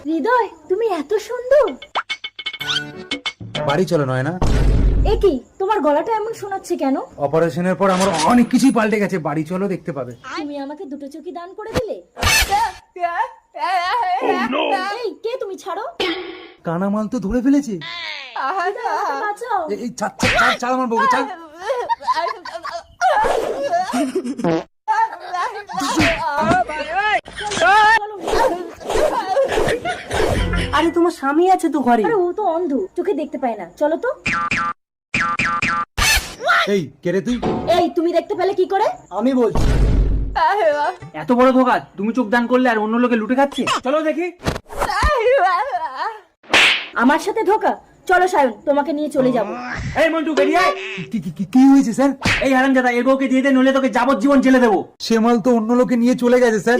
হৃদয়, তুমি এত সুন্দর। বাড়ি চলো নয়না। এ কি, তোমার গলাটা এমন শোনাচ্ছে কেন? অপারেশনের পর আমার অনেক কিছুই পাল্টে গেছে, বাড়ি চলো দেখতে পাবে। তুমি আমাকে দুটো চোখই দান করে দিলে। এই কে তুমি? ছাড়ো। কানামাল তো ধরে ফেলেছে। হৃদয়, আমাকে বাঁচাও। এই ছাড় ছাড় ছাড়, ছাড় আমার বউকে, ছাড়। আরে তোমার স্বামী আছে তো ঘরে। আরে ও তো অন্ধ, চোখে দেখতে পায় না। চলো তো। এই কে রে তুই? এই তুমি দেখতে পেলে কি করে? আমি বলছি, এত বড় ধোকা, তুমি চোখ দান করলে আর অন্য লোকে লুটে খাচ্ছে। চলো দেখি। আমার সাথে ধোকা? চলো সায়ন, তোমাকে নিয়ে চলে যাবো। এই মন্টু, বেরিয়ে আয়। কি হয়েছে স্যার? এই হারামজাদা, এর বউকে দিয়ে দে, নইলে তোকে যাবজ্জীবন জেলে দেবো। সে মাল তো অন্য লোকে নিয়ে চলে গেছে স্যার।